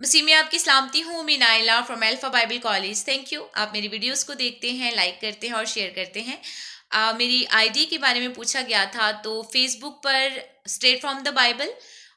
मसीह में आपकी सलामती हूँ। मैं Naila from alpha Bible college. Thank you, आप मेरी वीडियोस को देखते हैं, लाइक करते हैं और शेयर करते हैं। मेरी आईडी के बारे में पूछा गया था, तो फेसबुक पर स्ट्रेट फ्रॉम द बाइबल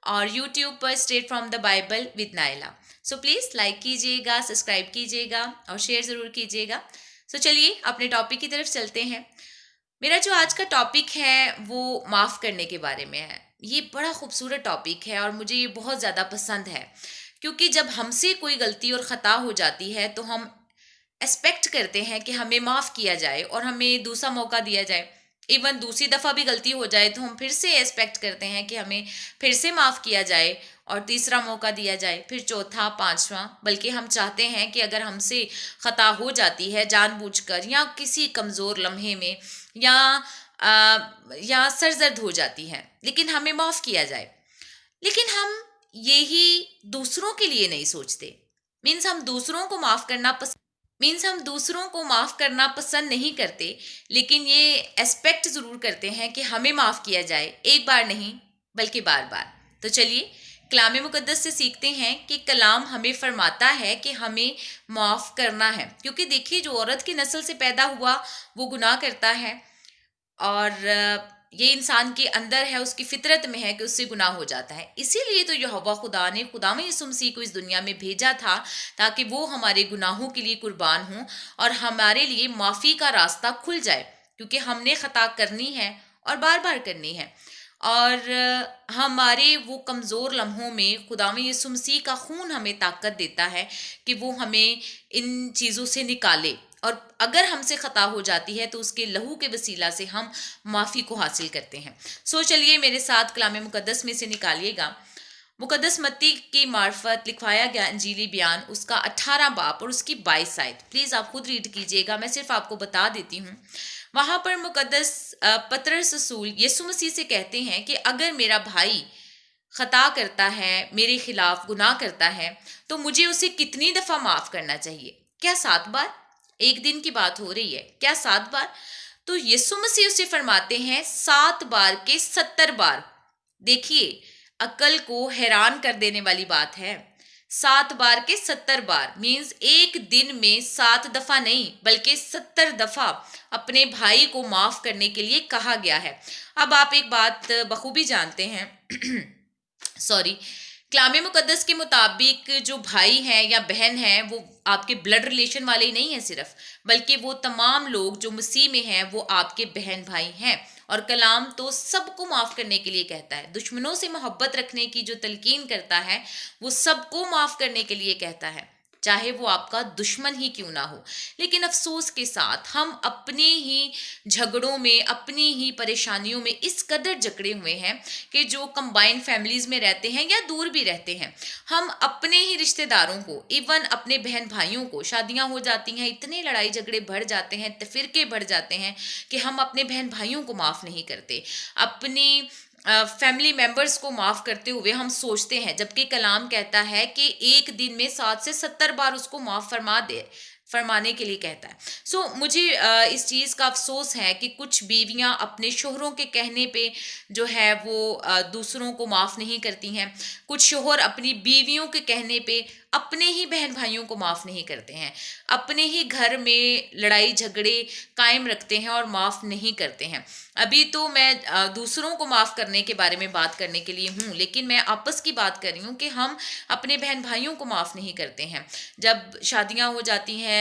और यूट्यूब पर straight from the Bible with Naila. So please like कीजिएगा, सब्सक्राइब कीजिएगा और शेयर ज़रूर कीजिएगा। सो चलिए अपने टॉपिक की तरफ चलते हैं। मेरा जो आज का टॉपिक है वो माफ़ करने के बारे में है। ये बड़ा खूबसूरत टॉपिक है और मुझे ये बहुत ज़्यादा पसंद है, क्योंकि जब हमसे कोई गलती और ख़ता हो जाती है तो हम एक्सपेक्ट करते हैं कि हमें माफ़ किया जाए और हमें दूसरा मौका दिया जाए। इवन दूसरी दफ़ा भी गलती हो जाए तो हम फिर से एक्सपेक्ट करते हैं कि हमें फिर से माफ़ किया जाए और तीसरा मौका दिया जाए, फिर चौथा, पांचवा। बल्कि हम चाहते हैं कि अगर हमसे ख़ता हो जाती है जानबूझकर या किसी कमज़ोर लम्हे में या या सरजर्द हो जाती है, लेकिन हमें माफ़ किया जाए। लेकिन हम यही दूसरों के लिए नहीं सोचते। मीन्स हम दूसरों को माफ़ करना पसंद नहीं करते, लेकिन ये एस्पेक्ट ज़रूर करते हैं कि हमें माफ़ किया जाए, एक बार नहीं बल्कि बार बार। तो चलिए कलाम मुक़द्दस से सीखते हैं कि कलाम हमें फरमाता है कि हमें माफ़ करना है, क्योंकि देखिए जो औरत की नस्ल से पैदा हुआ वो गुनाह करता है और ये इंसान के अंदर है, उसकी फितरत में है कि उससे गुनाह हो जाता है। इसीलिए तो यहोवा खुदा ने खुदावंद यीशु मसीह को इस दुनिया में भेजा था, ताकि वो हमारे गुनाहों के लिए कुर्बान हों और हमारे लिए माफ़ी का रास्ता खुल जाए, क्योंकि हमने खता करनी है और बार बार करनी है। और हमारे वो कमज़ोर लम्हों में खुदावंद यीशु मसीह का खून हमें ताकत देता है कि वो हमें इन चीज़ों से निकाले। और अगर हमसे ख़ता हो जाती है तो उसके लहू के वसीला से हम माफ़ी को हासिल करते हैं। सो चलिए मेरे साथ कलाम मुक़द्दस में से निकालिएगा। मुक़द्दस मत्ती की मार्फत लिखवाया गया इंजीली बयान, उसका 18 बाब और उसकी 22 आयत। प्लीज़ आप खुद रीड कीजिएगा, मैं सिर्फ आपको बता देती हूँ। वहाँ पर मुक़द्दस पतरस रसूल यीशु मसीह से कहते हैं कि अगर मेरा भाई खता करता है, मेरे खिलाफ गुनाह करता है, तो मुझे उसे कितनी दफ़ा माफ़ करना चाहिए? क्या 7 बार? एक दिन की बात हो रही है, क्या 7 बार? तो यीशु मसीह उसे फरमाते हैं 7 बार के 70 बार। देखिए, अक्ल को हैरान कर देने वाली बात है। 7 बार के 70 बार मीन्स एक दिन में 7 दफ़ा नहीं बल्कि 70 दफ़ा अपने भाई को माफ़ करने के लिए कहा गया है। अब आप एक बात बखूबी जानते हैं सॉरी, कलाम मुक़द्दस के मुताबिक जो भाई हैं या बहन हैं वो आपके ब्लड रिलेशन वाले ही नहीं हैं सिर्फ, बल्कि वो तमाम लोग जो मसीह में हैं वो आपके बहन भाई हैं। और कलाम तो सबको माफ़ करने के लिए कहता है, दुश्मनों से मोहब्बत रखने की जो तलकीन करता है वो सबको माफ़ करने के लिए कहता है, चाहे वो आपका दुश्मन ही क्यों ना हो। लेकिन अफसोस के साथ हम अपने ही झगड़ों में, अपनी ही परेशानियों में इस कदर जकड़े हुए हैं कि जो कंबाइंड फैमिलीज़ में रहते हैं या दूर भी रहते हैं, हम अपने ही रिश्तेदारों को, इवन अपने बहन भाइयों को, शादियां हो जाती हैं, इतने लड़ाई झगड़े बढ़ जाते हैं, तफिरके बढ़ जाते हैं कि हम अपने बहन भाइयों को माफ़ नहीं करते। अपनी फैमिली मेंबर्स को माफ़ करते हुए हम सोचते हैं, जबकि कलाम कहता है कि एक दिन में 7 से 70 बार उसको माफ़ फरमाने के लिए कहता है। सो मुझे इस चीज़ का अफसोस है कि कुछ बीवियां अपने शोहरों के कहने पे जो है वो दूसरों को माफ़ नहीं करती हैं। कुछ शोहर अपनी बीवियों के कहने पे अपने ही बहन भाइयों को माफ़ नहीं करते हैं, अपने ही घर में लड़ाई झगड़े कायम रखते हैं और माफ़ नहीं करते हैं। अभी तो मैं दूसरों को माफ़ करने के बारे में बात करने के लिए हूँ, लेकिन मैं आपस की बात कर रही हूँ कि हम अपने बहन भाइयों को माफ़ नहीं करते हैं। जब शादियाँ हो जाती हैं,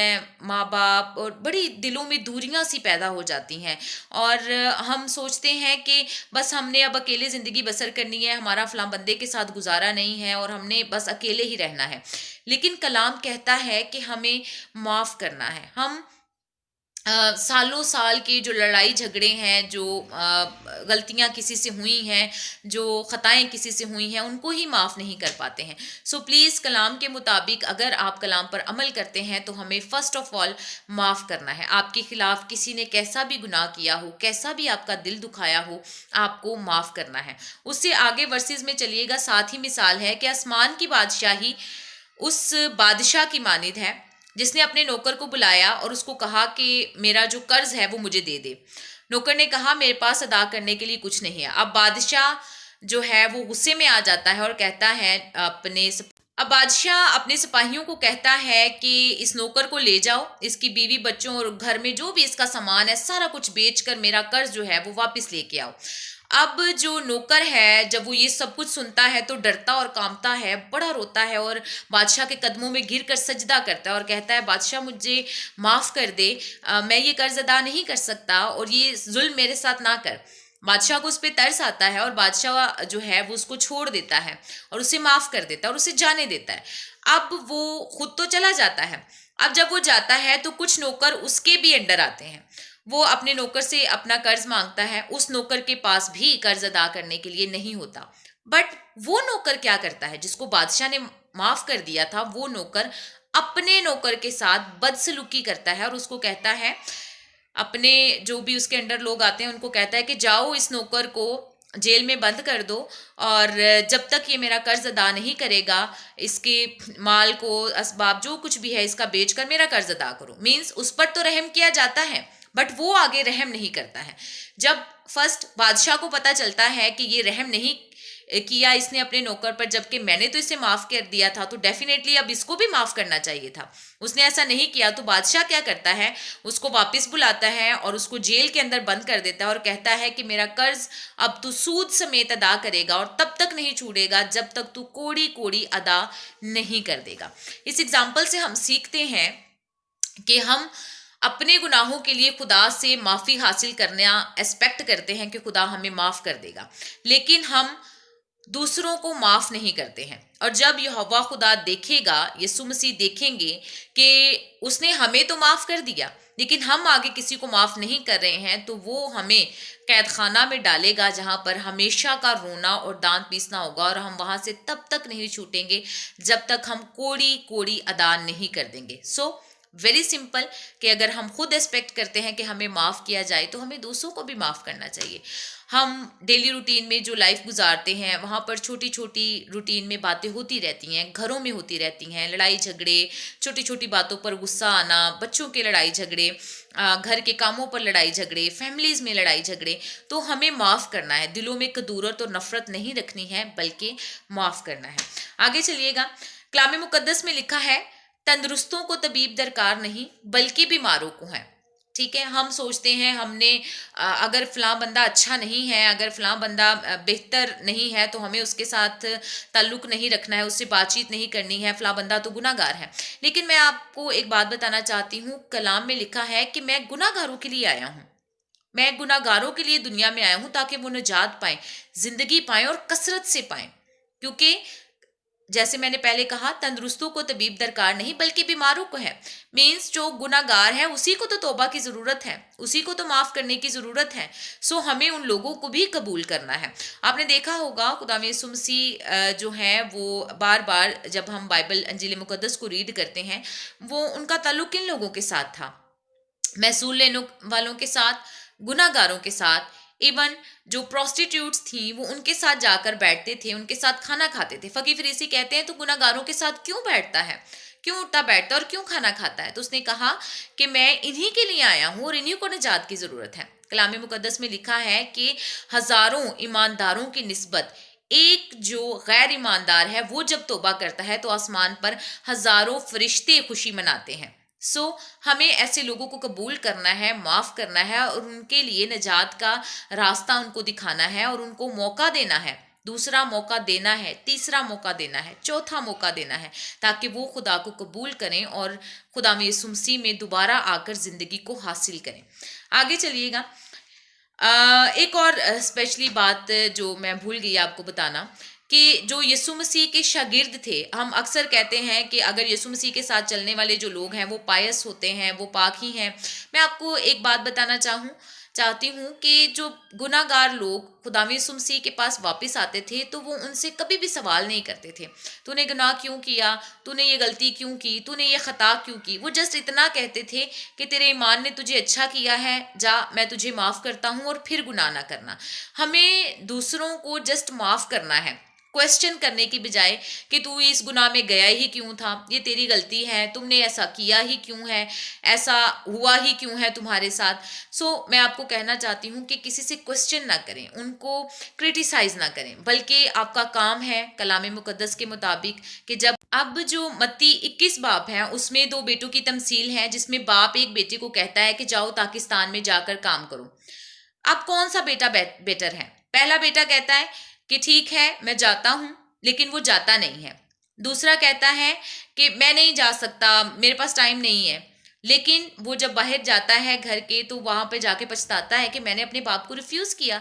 माँ बाप और बड़ी दिलों में दूरियां सी पैदा हो जाती हैं और हम सोचते हैं कि बस हमने अब अकेले ज़िंदगी बसर करनी है, हमारा फलां बंदे के साथ गुजारा नहीं है और हमने बस अकेले ही रहना है। लेकिन कलाम कहता है कि हमें माफ़ करना है। हम सालों साल की जो लड़ाई झगड़े हैं, जो गलतियां किसी से हुई हैं, जो ख़ताएं किसी से हुई हैं, उनको ही माफ़ नहीं कर पाते हैं। सो प्लीज़ कलाम के मुताबिक अगर आप कलाम पर अमल करते हैं तो हमें फ़र्स्ट ऑफ ऑल माफ़ करना है। आपके ख़िलाफ़ किसी ने कैसा भी गुनाह किया हो, कैसा भी आपका दिल दुखाया हो, आपको माफ़ करना है। उससे आगे वर्सेस में चलिएगा, साथ ही मिसाल है कि आसमान की बादशाही उस बादशाह की मानिद है जिसने अपने नौकर को बुलाया और उसको कहा कि मेरा जो कर्ज है वो मुझे दे दे। नौकर ने कहा मेरे पास अदा करने के लिए कुछ नहीं है। अब बादशाह जो है वो गुस्से में आ जाता है और कहता है अपने अब बादशाह अपने सिपाहियों को कहता है कि इस नौकर को ले जाओ, इसकी बीवी बच्चों और घर में जो भी इसका सामान है सारा कुछ बेचकर मेरा कर्ज जो है वो वापस लेके आओ। अब जो नौकर है जब वो ये सब कुछ सुनता है तो डरता और कांपता है, बड़ा रोता है और बादशाह के कदमों में गिर कर सजदा करता है और कहता है बादशाह मुझे माफ़ कर दे, मैं ये कर्ज अदा नहीं कर सकता और ये जुल्म मेरे साथ ना कर। बादशाह को उस पर तरस आता है और बादशाह जो है वो उसको छोड़ देता है और उसे माफ़ कर देता है और उसे जाने देता है। अब वो खुद तो चला जाता है। अब जब वो जाता है तो कुछ नौकर उसके भी अंडर आते हैं। वो अपने नौकर से अपना कर्ज मांगता है, उस नौकर के पास भी कर्ज अदा करने के लिए नहीं होता। बट वो नौकर क्या करता है, जिसको बादशाह ने माफ कर दिया था, वो नौकर अपने नौकर के साथ बदसलूकी करता है और उसको कहता है, अपने जो भी उसके अंडर लोग आते हैं उनको कहता है कि जाओ इस नौकर को जेल में बंद कर दो और जब तक ये मेरा कर्ज अदा नहीं करेगा इसके माल को असबाब जो कुछ भी है इसका बेचकर मेरा कर्ज अदा करो। मीन्स उस पर तो रहम किया जाता है बट वो आगे रहम नहीं करता है। जब फर्स्ट बादशाह को पता चलता है कि ये रहम नहीं किया इसने अपने नौकर पर, जबकि मैंने तो इसे माफ कर दिया था तो डेफिनेटली अब इसको भी माफ करना चाहिए था, उसने ऐसा नहीं किया। तो बादशाह क्या करता है, उसको वापस बुलाता है और उसको जेल के अंदर बंद कर देता है और कहता है कि मेरा कर्ज अब तू सूद समेत अदा करेगा और तब तक नहीं छूटेगा जब तक तू कोड़ी कोड़ी अदा नहीं कर देगा। इस एग्जाम्पल से हम सीखते हैं कि हम अपने गुनाहों के लिए खुदा से माफ़ी हासिल करना एक्सपेक्ट करते हैं कि खुदा हमें माफ़ कर देगा, लेकिन हम दूसरों को माफ़ नहीं करते हैं। और जब यहोवा खुदा देखेगा, यीशु मसीह देखेंगे कि उसने हमें तो माफ़ कर दिया लेकिन हम आगे किसी को माफ़ नहीं कर रहे हैं, तो वो हमें कैद खाना में डालेगा जहाँ पर हमेशा का रोना और दांत पीसना होगा और हम वहाँ से तब तक नहीं छूटेंगे जब तक हम कोड़ी कोड़ी अदा नहीं कर देंगे। सो वेरी सिंपल कि अगर हम खुद एक्सपेक्ट करते हैं कि हमें माफ़ किया जाए तो हमें दूसरों को भी माफ़ करना चाहिए। हम डेली रूटीन में जो लाइफ गुजारते हैं वहाँ पर छोटी छोटी रूटीन में बातें होती रहती हैं, घरों में होती रहती हैं, लड़ाई झगड़े, छोटी छोटी बातों पर गुस्सा आना, बच्चों के लड़ाई झगड़े, घर के कामों पर लड़ाई झगड़े, फैमिलीज़ में लड़ाई झगड़े। तो हमें माफ़ करना है, दिलों में कदूरत और नफ़रत नहीं रखनी है बल्कि माफ़ करना है। आगे चलिएगा, कलाम मुकद्दस में लिखा है तंदुरुस्तों को तबीब दरकार नहीं बल्कि बीमारों को है। ठीक है, हम सोचते हैं हमने अगर फ़लाँ बंदा अच्छा नहीं है, अगर फ़लाँ बंदा बेहतर नहीं है तो हमें उसके साथ ताल्लुक़ नहीं रखना है, उससे बातचीत नहीं करनी है, फ़लाँ बंदा तो गुनाहगार है। लेकिन मैं आपको एक बात बताना चाहती हूँ, कलाम में लिखा है कि मैं गुनाहगारों के लिए आया हूँ, मैं गुनाहगारों के लिए दुनिया में आया हूँ ताकि वो निजात पाएँ, ज़िंदगी पाएँ और कसरत से पाएँ। क्योंकि जैसे मैंने पहले कहा, तंदुरुस्तों को तबीब दरकार नहीं बल्कि बीमारों को है। मीन्स जो गुनाहगार है उसी को तो तौबा की ज़रूरत है, उसी को तो माफ़ करने की ज़रूरत है। सो हमें उन लोगों को भी कबूल करना है। आपने देखा होगा खुदा यीशु मसीह जो है वो बार बार जब हम बाइबल अंजील मुकद्दस को रीड करते हैं, वो उनका ताल्लुक़ किन लोगों के साथ था, महसूल लेने वालों के साथ, गुनाहगारों के साथ। इवन जो प्रोस्टिट्यूट्स थी वो उनके साथ जाकर बैठते थे, उनके साथ खाना खाते थे। फकीह फरीसी कहते हैं तो गुनाहगारों के साथ क्यों बैठता है, क्यों उठता बैठता है और क्यों खाना खाता है? तो उसने कहा कि मैं इन्हीं के लिए आया हूँ और इन्हीं को निजात की ज़रूरत है। कलाम मुकद्दस में लिखा है कि हज़ारों ईमानदारों की निस्बत एक जो गैर ईमानदार है वो जब तौबा करता है तो आसमान पर हज़ारों फरिश्ते खुशी मनाते हैं। सो हमें ऐसे लोगों को कबूल करना है, माफ़ करना है और उनके लिए निजात का रास्ता उनको दिखाना है और उनको मौका देना है, दूसरा मौका देना है, तीसरा मौका देना है, चौथा मौका देना है, ताकि वो खुदा को कबूल करें और खुदा में यीशु मसीह में दोबारा आकर ज़िंदगी को हासिल करें। आगे चलिएगा, एक और स्पेशली बात जो मैं भूल गई आपको बताना कि जो यीशु मसीह के शागिर्द थे, हम अक्सर कहते हैं कि अगर यीशु मसीह के साथ चलने वाले जो लोग हैं वो पायस होते हैं, वो पाक ही हैं। मैं आपको एक बात बताना चाहती हूँ कि जो गुनाहगार लोग खुदा यीशु मसीह के पास वापस आते थे तो वो उनसे कभी भी सवाल नहीं करते थे, तूने गुनाह क्यों किया, तूने ये गलती क्यों की, तूने ये ख़ता क्यों की। वो जस्ट इतना कहते थे कि तेरे ईमान ने तुझे अच्छा किया है, जा मैं तुझे माफ़ करता हूँ और फिर गुनाह ना करना। हमें दूसरों को जस्ट माफ़ करना है, क्वेश्चन करने की बजाय कि तू इस गुनाह में गया ही क्यों था, ये तेरी गलती है, तुमने ऐसा किया ही क्यों है, ऐसा हुआ ही क्यों है तुम्हारे साथ। मैं आपको कहना चाहती हूँ कि किसी से क्वेश्चन ना करें, उनको क्रिटिसाइज ना करें, बल्कि आपका काम है कलाम मुकद्दस के मुताबिक कि जब अब जो मत्ती 21 बाब है उसमें 2 बेटों की तमसील है, जिसमें बाप एक बेटे को कहता है कि जाओ पाकिस्तान में जाकर काम करो। अब कौन सा बेटा बेटर है? पहला बेटा कहता है कि ठीक है मैं जाता हूं, लेकिन वो जाता नहीं है। दूसरा कहता है कि मैं नहीं जा सकता, मेरे पास टाइम नहीं है। लेकिन वो जब बाहर जाता है घर के, तो वहां पे जाके पछताता है कि मैंने अपने बाप को रिफ्यूज किया।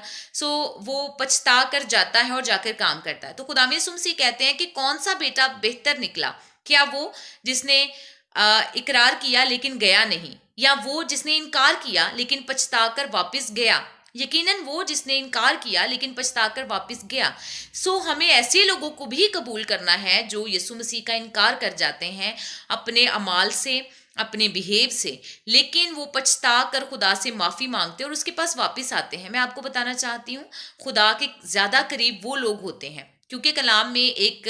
वो पछता कर जाता है और जाकर काम करता है। तो खुदा सुमसी कहते हैं कि कौन सा बेटा बेहतर निकला? क्या वो जिसने इकरार किया लेकिन गया नहीं, या वो जिसने इनकार किया लेकिन पछताकर वापस गया? यकीनन वो जिसने इनकार किया लेकिन पछताकर वापस गया। हमें ऐसे लोगों को भी कबूल करना है जो यीशु मसीह का इनकार कर जाते हैं अपने अमाल से, अपने बिहेव से, लेकिन वो पछता कर खुदा से माफ़ी मांगते हैं और उसके पास वापस आते हैं। मैं आपको बताना चाहती हूँ, खुदा के ज़्यादा करीब वो लोग होते हैं, क्योंकि कलाम में एक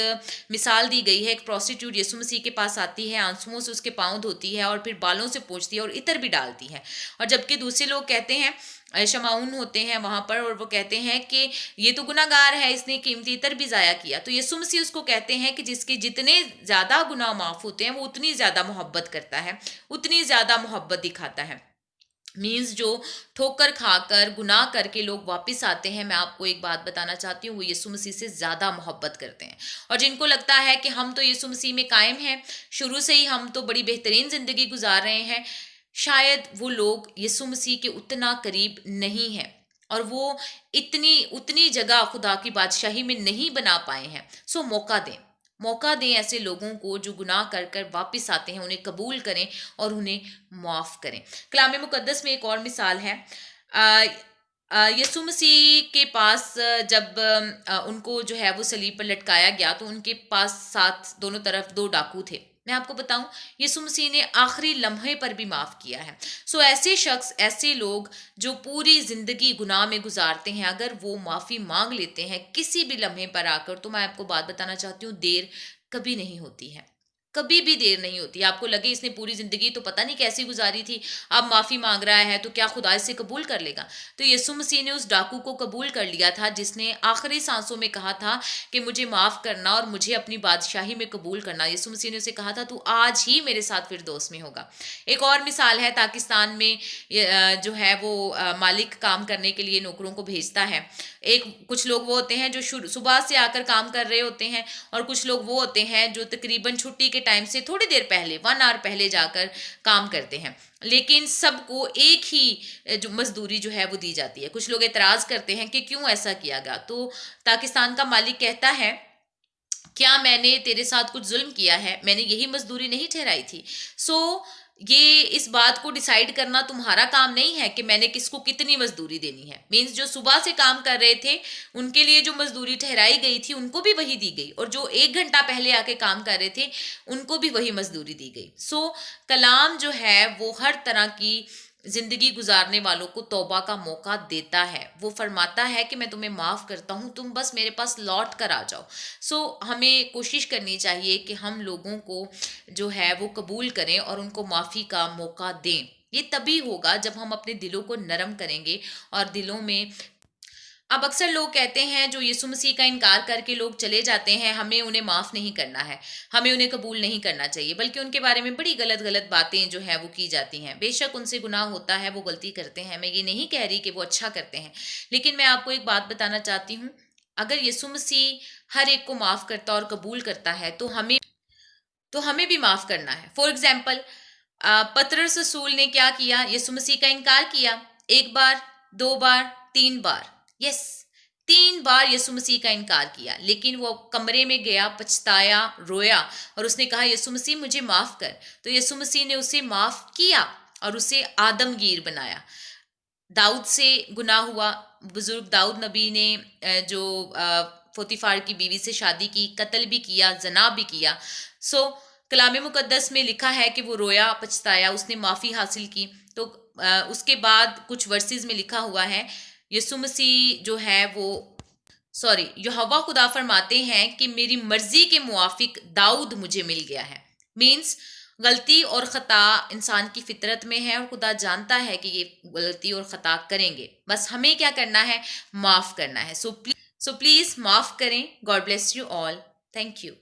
मिसाल दी गई है। एक प्रोस्टिट्यूट यीशु मसीह के पास आती है, आंसुओं से उसके पाँव धोती है और फिर बालों से पोंछती है और इत्र भी डालती है। और जबकि दूसरे लोग कहते हैं, शमाउन होते हैं वहाँ पर, और वो कहते हैं कि ये तो गुनाहगार है, इसने कीमती इत्र भी ज़ाया किया। तो यीशु मसीह उसको कहते हैं कि जिसके जितने ज़्यादा गुनाह माफ़ होते हैं वो उतनी ज़्यादा मोहब्बत करता है, उतनी ज़्यादा मोहब्बत दिखाता है। मीन्स जो ठोकर खाकर गुनाह करके लोग वापस आते हैं, मैं आपको एक बात बताना चाहती हूँ, वो यीशु मसीह से ज़्यादा मोहब्बत करते हैं। और जिनको लगता है कि हम तो यीशु मसीह में कायम हैं, शुरू से ही हम तो बड़ी बेहतरीन ज़िंदगी गुजार रहे हैं, शायद वो लोग यीशु मसीह के उतना करीब नहीं हैं और वो इतनी उतनी जगह खुदा की बादशाही में नहीं बना पाए हैं। मौका दें, मौका दें ऐसे लोगों को जो गुनाह कर कर वापस आते हैं, उन्हें कबूल करें और उन्हें माफ़ करें। कलाम मुकद्दस में एक और मिसाल है। यीशु मसीह के पास जब उनको जो है वो सलीब पर लटकाया गया, तो उनके पास साथ दोनों तरफ 2 डाकू थे। मैं आपको बताऊं, यीशु मसीह ने आखिरी लम्हे पर भी माफ़ किया है। ऐसे शख्स, ऐसे लोग जो पूरी ज़िंदगी गुनाह में गुजारते हैं, अगर वो माफ़ी मांग लेते हैं किसी भी लम्हे पर आकर, तो मैं आपको बात बताना चाहती हूँ, देर कभी नहीं होती है, कभी भी देर नहीं होती। आपको लगे इसने पूरी ज़िंदगी तो पता नहीं कैसी गुजारी थी, अब माफ़ी मांग रहा है, तो क्या खुदा इसे कबूल कर लेगा? तो यीशु मसीह ने उस डाकू को कबूल कर लिया था जिसने आखिरी सांसों में कहा था कि मुझे माफ़ करना और मुझे अपनी बादशाही में कबूल करना। यीशु मसीह ने उसे कहा था, तू आज ही मेरे साथ फिरदौस में होगा। एक और मिसाल है, पाकिस्तान में जो है वो मालिक काम करने के लिए नौकरों को भेजता है। कुछ लोग वो होते हैं जो सुबह से आकर काम कर रहे होते हैं, और कुछ लोग वो होते हैं जो तकरीबन छुट्टी के टाइम से थोड़ी देर पहले, 1 आवर पहले जाकर काम करते हैं, लेकिन सबको एक ही जो मजदूरी जो है वो दी जाती है। कुछ लोग एतराज करते हैं कि क्यों ऐसा किया गया। तो पाकिस्तान का मालिक कहता है, क्या मैंने तेरे साथ कुछ जुल्म किया है? मैंने यही मजदूरी नहीं ठहराई थी। ये इस बात को डिसाइड करना तुम्हारा काम नहीं है कि मैंने किसको कितनी मजदूरी देनी है। मीन्स जो सुबह से काम कर रहे थे उनके लिए जो मजदूरी ठहराई गई थी उनको भी वही दी गई, और जो 1 घंटा पहले आके काम कर रहे थे उनको भी वही मजदूरी दी गई। कलाम जो है वो हर तरह की जिंदगी गुजारने वालों को तौबा का मौका देता है। वो फरमाता है कि मैं तुम्हें माफ़ करता हूँ, तुम बस मेरे पास लौट कर आ जाओ। हमें कोशिश करनी चाहिए कि हम लोगों को जो है वो कबूल करें और उनको माफ़ी का मौका दें। ये तभी होगा जब हम अपने दिलों को नरम करेंगे और दिलों में। अब अक्सर लोग कहते हैं, जो यीशु मसीह का इनकार करके लोग चले जाते हैं, हमें उन्हें माफ़ नहीं करना है, हमें उन्हें कबूल नहीं करना चाहिए, बल्कि उनके बारे में बड़ी गलत गलत बातें जो है वो की जाती हैं। बेशक उनसे गुनाह होता है, वो गलती करते हैं, मैं ये नहीं कह रही कि वो अच्छा करते हैं, लेकिन मैं आपको एक बात बताना चाहती हूँ, अगर यीशु मसीह हर एक को माफ़ करता और कबूल करता है तो हमें भी माफ़ करना है। फॉर एग्जाम्पल, पतरस रसूल ने क्या किया? यीशु मसीह का इनकार किया। 1 बार, 2 बार, 3 बार, यस, 3 बार यीशु मसीह का इनकार किया। लेकिन वो कमरे में गया, पछताया, रोया और उसने कहा, यीशु मसीह मुझे माफ़ कर। तो यीशु मसीह ने उसे माफ़ किया और उसे आदमगीर बनाया। दाऊद से गुनाह हुआ, बुजुर्ग दाऊद नबी ने जो पोतीफार की बीवी से शादी की, कत्ल भी किया, जना भी किया। कलाम मुकद्दस में लिखा है कि वो रोया, पछताया, उसने माफ़ी हासिल की। तो उसके बाद कुछ वर्सेस में लिखा हुआ है, यीशु मसीह जो है वो सॉरी, यहोवा खुदा फरमाते हैं कि मेरी मर्जी के मुआफिक दाऊद मुझे मिल गया है। मीन्स गलती और ख़ता इंसान की फितरत में है और खुदा जानता है कि ये गलती और ख़ता करेंगे, बस हमें क्या करना है, माफ़ करना है। सो प्लीज़ माफ़ करें। God bless you all. Thank you.